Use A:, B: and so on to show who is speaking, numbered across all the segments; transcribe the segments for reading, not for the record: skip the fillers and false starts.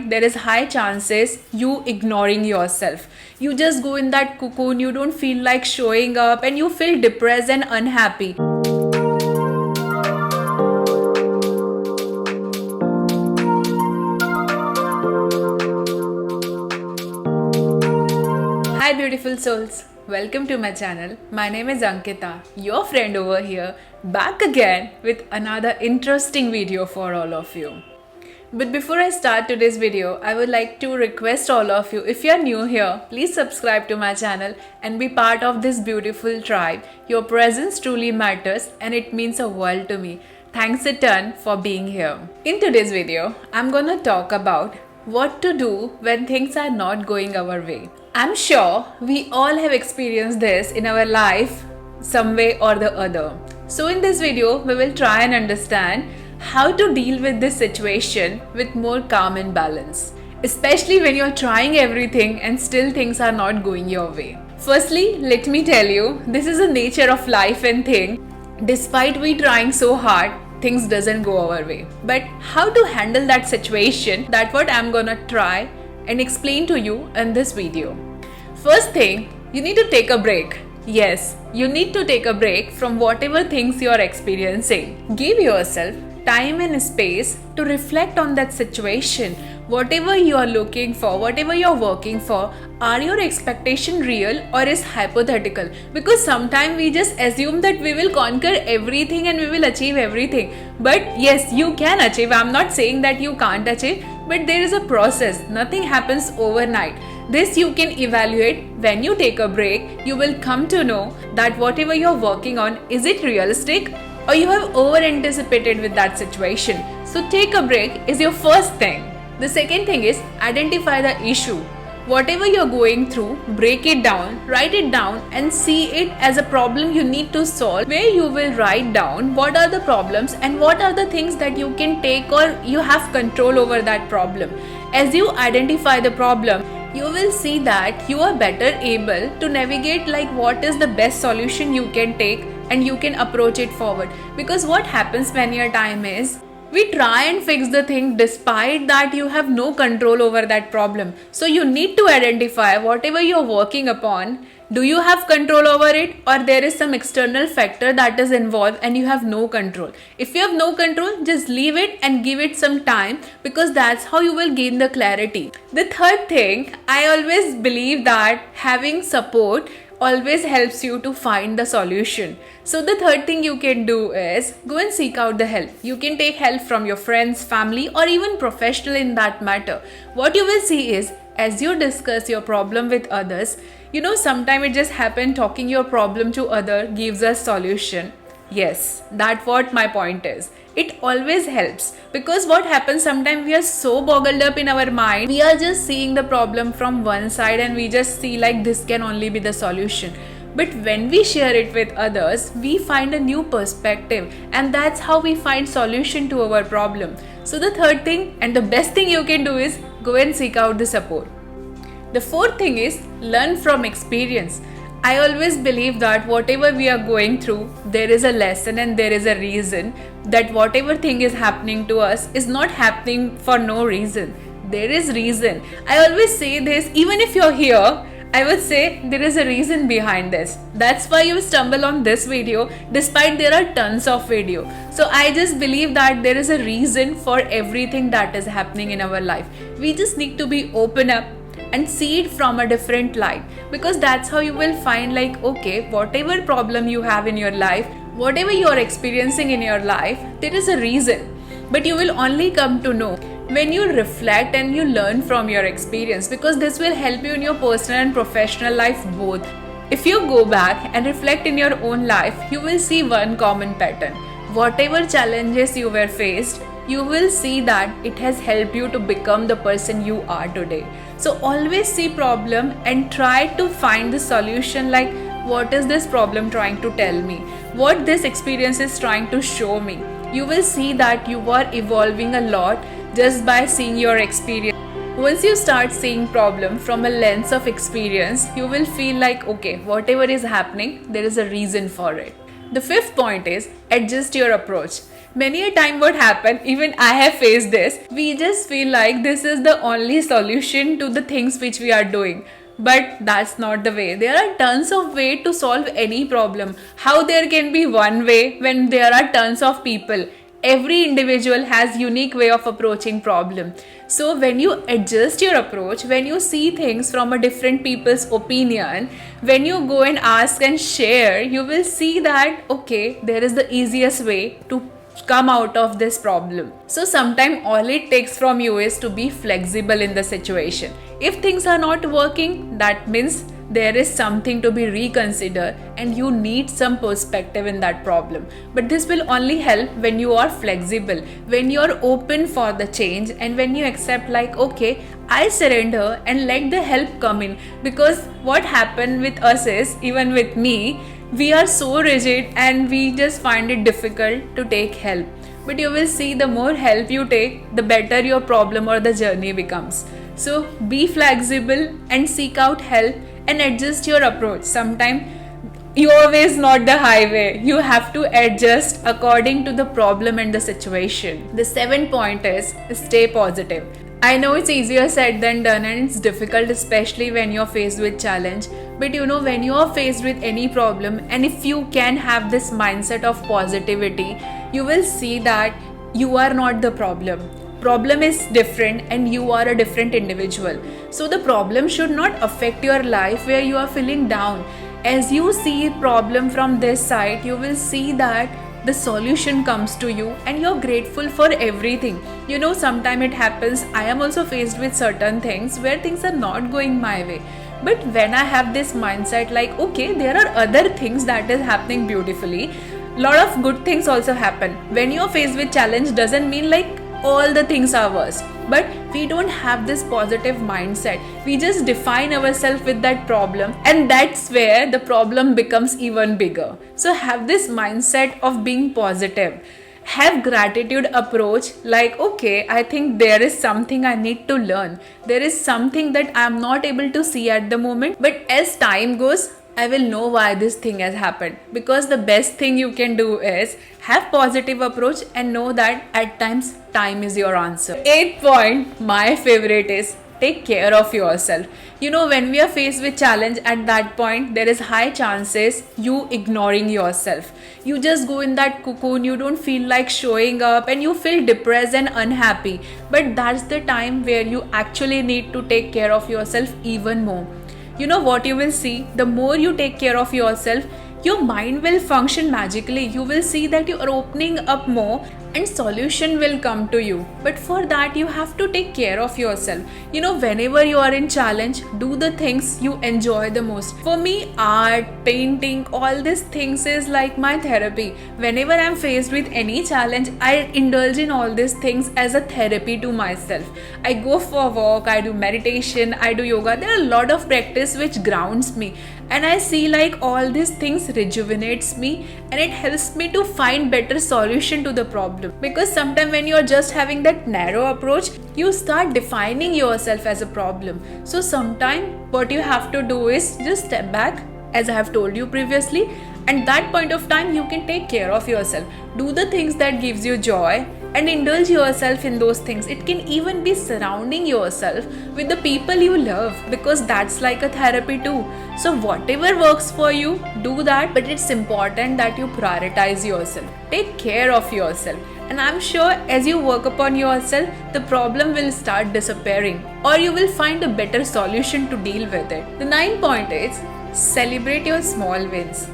A: there is high chances you ignoring yourself. You just go in that cocoon, you don't feel like showing up, and you feel depressed and unhappy. Hi beautiful souls, welcome to my channel. My name is Ankita, your friend over here, back again with another interesting video for all of you. But before I start today's video, I would like to request all of you, if you are new here, please subscribe to my channel and be part of this beautiful tribe. Your presence truly matters and it means a world to me. Thanks a ton for being here. In today's video, I'm gonna talk about what to do when things are not going our way. I'm sure we all have experienced this in our life some way or the other. So in this video, we will try and understand how to deal with this situation with more calm and balance, especially when you're trying everything and still things are not going your way. Firstly, let me tell you, this is the nature of life and thing. Despite we trying so hard, things doesn't go our way. But how to handle that situation, that's what I'm gonna try and explain to you in this video. First thing, you need to take a break. Yes, you need to take a break from whatever things you are experiencing. Give yourself time and space to reflect on that situation. Whatever you are looking for, whatever you are working for, are your expectation real or is hypothetical? Because sometimes we just assume that we will conquer everything and we will achieve everything. But yes, you can achieve. I'm not saying that you can't achieve, but there is a process. Nothing happens overnight. This you can evaluate when you take a break. You will come to know that whatever you're working on, is it realistic or you have over anticipated with that situation. So take a break is your first thing. The second thing is identify the issue. Whatever you're going through, break it down, write it down and see it as a problem you need to solve, where you will write down what are the problems and what are the things that you can take or you have control over that problem. As you identify the problem, you will see that you are better able to navigate like what is the best solution you can take and you can approach it forward. Because what happens when your time is, we try and fix the thing despite that you have no control over that problem. So you need to identify whatever you're working upon, do you have control over it or there is some external factor that is involved and you have no control. If you have no control, just leave it and give it some time, because that's how you will gain the clarity. The third thing, I always believe that having support always helps you to find the solution. So the third thing you can do is go and seek out the help. You can take help from your friends, family or even professional in that matter. What you will see is, as you discuss your problem with others, sometimes it just happens talking your problem to other gives us solution. Yes, that's what my point is. It always helps, because what happens sometimes we are so boggled up in our mind, we are just seeing the problem from one side and we just see like this can only be the solution. But when we share it with others, we find a new perspective and that's how we find solution to our problem. So the third thing and the best thing you can do is go and seek out the support. The fourth thing is learn from experience. I always believe that whatever we are going through, there is a lesson and there is a reason that whatever thing is happening to us is not happening for no reason. There is reason. I always say this, even if you're here, I would say there is a reason behind this. That's why you stumble on this video despite there are tons of video. So I just believe that there is a reason for everything that is happening in our life. We just need to be open up and see it from a different light, because that's how you will find like, okay, whatever problem you have in your life, whatever you are experiencing in your life, there is a reason. But you will only come to know when you reflect and you learn from your experience, because this will help you in your personal and professional life both. If you go back and reflect in your own life, you will see one common pattern. Whatever challenges you were faced, you will see that it has helped you to become the person you are today. So always see problem and try to find the solution, like what is this problem trying to tell me? What this experience is trying to show me? You will see that you are evolving a lot just by seeing your experience. Once you start seeing problem from a lens of experience, you will feel like, okay, whatever is happening, there is a reason for it. The fifth point is adjust your approach. Many a time what happen, even I have faced this, we just feel like this is the only solution to the things which we are doing. But that's not the way. There are tons of ways to solve any problem. How there can be one way when there are tons of people? Every individual has unique way of approaching problem. So when you adjust your approach, when you see things from a different people's opinion, when you go and ask and share, you will see that okay, there is the easiest way to come out of this problem. So sometimes all it takes from you is to be flexible in the situation. If things are not working, that means there is something to be reconsidered and you need some perspective in that problem. But this will only help when you are flexible, when you are open for the change, and when you accept like okay, I surrender and let the help come in. Because what happened with us is, even with me, we are so rigid and we just find it difficult to take help. But you will see the more help you take, the better your problem or the journey becomes. So be flexible and seek out help and adjust your approach. Sometimes your way is not the highway. You have to adjust according to the problem and the situation. The 7th point is stay positive. I know it's easier said than done and it's difficult, especially when you're faced with challenge. But when you are faced with any problem, and if you can have this mindset of positivity, you will see that you are not the problem. Problem is different and you are a different individual. So the problem should not affect your life where you are feeling down. As you see problem from this side, you will see that the solution comes to you and you're grateful for everything. Sometimes it happens, I am also faced with certain things where things are not going my way. But when I have this mindset like okay, there are other things that is happening beautifully, lot of good things also happen. When you're faced with challenge doesn't mean like all the things are worse, but we don't have this positive mindset. We just define ourselves with that problem, and that's where the problem becomes even bigger. So have this mindset of being positive. Have gratitude approach like okay, I think there is something I need to learn. There is something that I'm not able to see at the moment, but as time goes, I will know why this thing has happened. Because the best thing you can do is have positive approach and know that at times time is your answer. 8th point, my favorite, is take care of yourself. When we are faced with challenge, at that point there is high chances you ignoring yourself. You just go in that cocoon, you don't feel like showing up and you feel depressed and unhappy. But that's the time where you actually need to take care of yourself even more. What you will see, the more you take care of yourself, your mind will function magically. You will see that you are opening up more and solution will come to you. But for that you have to take care of yourself. Whenever you are in challenge, do the things you enjoy the most. For me, art, painting, all these things is like my therapy. Whenever I'm faced with any challenge, I indulge in all these things as a therapy to myself. I go for a walk, I do meditation, I do yoga. There are a lot of practice which grounds me, and I see like all these things rejuvenates me and it helps me to find better solution to the problem. Because sometimes when you're just having that narrow approach, you start defining yourself as a problem. So sometimes what you have to do is just step back, as I have told you previously, and that point of time you can take care of yourself. Do the things that gives you joy and indulge yourself in those things. It can even be surrounding yourself with the people you love, because that's like a therapy too. So whatever works for you, do that, but it's important that you prioritize yourself. Take care of yourself. And I'm sure as you work upon yourself, the problem will start disappearing, or you will find a better solution to deal with it. The 9th point is celebrate your small wins.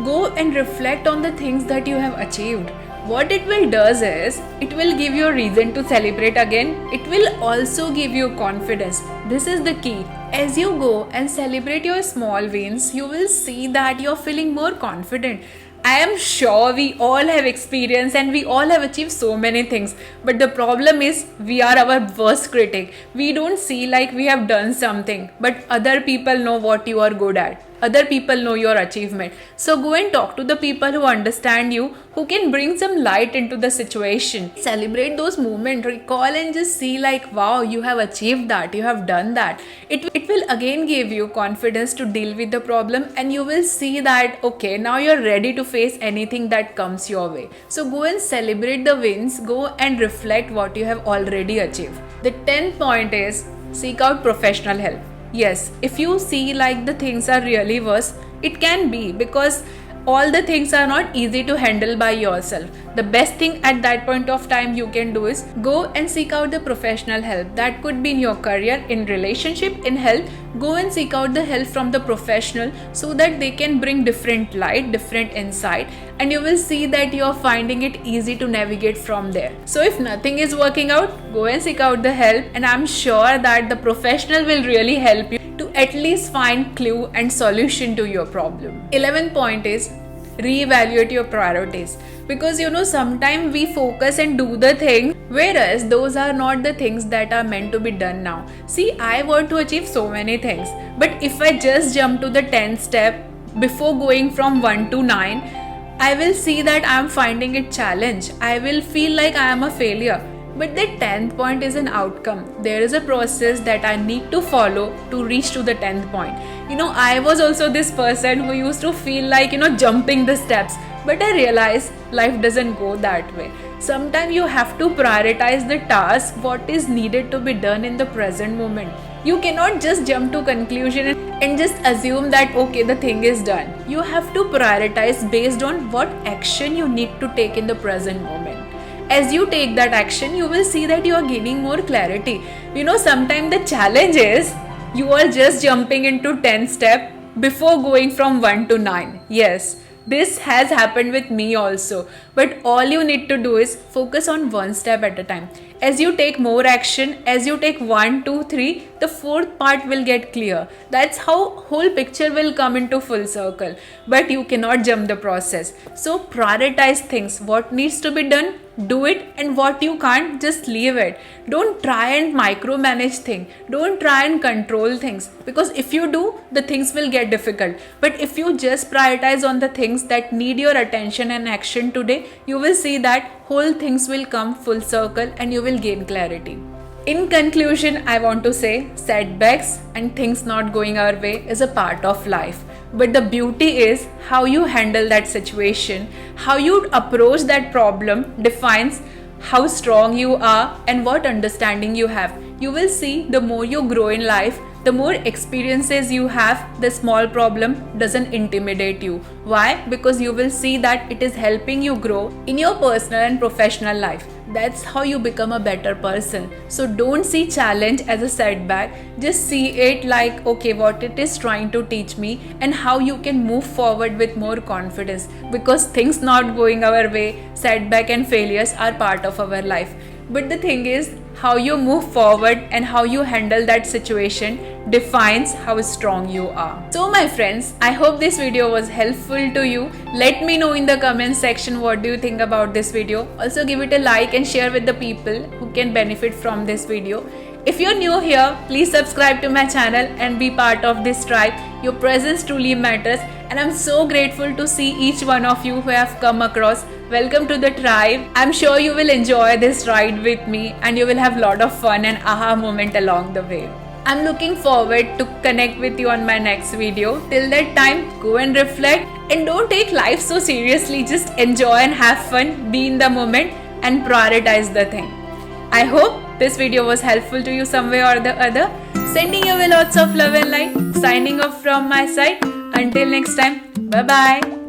A: Go and reflect on the things that you have achieved. What it will does is, it will give you a reason to celebrate again. It will also give you confidence. This is the key. As you go and celebrate your small wins, you will see that you're feeling more confident. I am sure we all have experienced and we all have achieved so many things. But the problem is, we are our worst critic. We don't see like we have done something, but other people know what you are good at. other people know your achievement. So go and talk to the people who understand you, who can bring some light into the situation. Celebrate those moments, recall and just see like, wow, you have achieved that, you have done that. It will again give you confidence to deal with the problem, and you will see that, okay, now you're ready to face anything that comes your way. So go and celebrate the wins, go and reflect what you have already achieved. The 10th point is seek out professional help. Yes, if you see like the things are really worse, it can be because all the things are not easy to handle by yourself. The best thing at that point of time you can do is go and seek out the professional help. That could be in your career, in relationship, in health. Go and seek out the help from the professional so that they can bring different light, different insight, and you will see that you are finding it easy to navigate from there. So if nothing is working out, go and seek out the help, and I'm sure that the professional will really help you to at least find clue and solution to your problem. 11th point is reevaluate your priorities, because sometimes we focus and do the thing, whereas those are not the things that are meant to be done now. See, I want to achieve so many things, but if I just jump to the 10th step before going from 1 to 9, I will see that I am finding it challenge. I will feel like I am a failure. But the 10th point is an outcome. There is a process that I need to follow to reach to the 10th point. I was also this person who used to feel like, jumping the steps. But I realized life doesn't go that way. Sometimes you have to prioritize the task, what is needed to be done in the present moment. You cannot just jump to conclusion and just assume that, okay, the thing is done. You have to prioritize based on what action you need to take in the present moment. As you take that action, you will see that you are gaining more clarity. Sometimes the challenge is you are just jumping into 10th step before going from 1 to 9. Yes, this has happened with me also. But all you need to do is focus on one step at a time. As you take more action, as you take 1, 2, 3, the fourth part will get clear. That's how whole picture will come into full circle. But you cannot jump the process. So prioritize things. What needs to be done, do it, and what you can't, just leave it. Don't try and micromanage things. Don't try and control things, because if you do, the things will get difficult. But if you just prioritize on the things that need your attention and action today, you will see that whole things will come full circle and you will gain clarity. In conclusion, I want to say setbacks and things not going our way is a part of life. But the beauty is how you handle that situation, how you approach that problem defines how strong you are and what understanding you have. You will see the more you grow in life, the more experiences you have, the small problem doesn't intimidate you. Why? Because you will see that it is helping you grow in your personal and professional life. That's how you become a better person. So don't see challenge as a setback. Just see it like, okay, what it is trying to teach me and how you can move forward with more confidence. Because things not going our way, setback and failures are part of our life. But the thing is, how you move forward and how you handle that situation defines how strong you are. So my friends, I hope this video was helpful to you. Let me know in the comment section what do you think about this video. Also give it a like and share with the people who can benefit from this video. If you're new here, please subscribe to my channel and be part of this tribe. Your presence truly matters, and I'm so grateful to see each one of you who have come across. Welcome to the tribe. I'm sure you will enjoy this ride with me and you will have a lot of fun and aha moment along the way. I'm looking forward to connect with you on my next video. Till that time, go and reflect and don't take life so seriously. Just enjoy and have fun, be in the moment and prioritize the thing. I hope this video was helpful to you some way or the other. Sending you lots of love and light. Signing off from my side. Until next time, bye bye.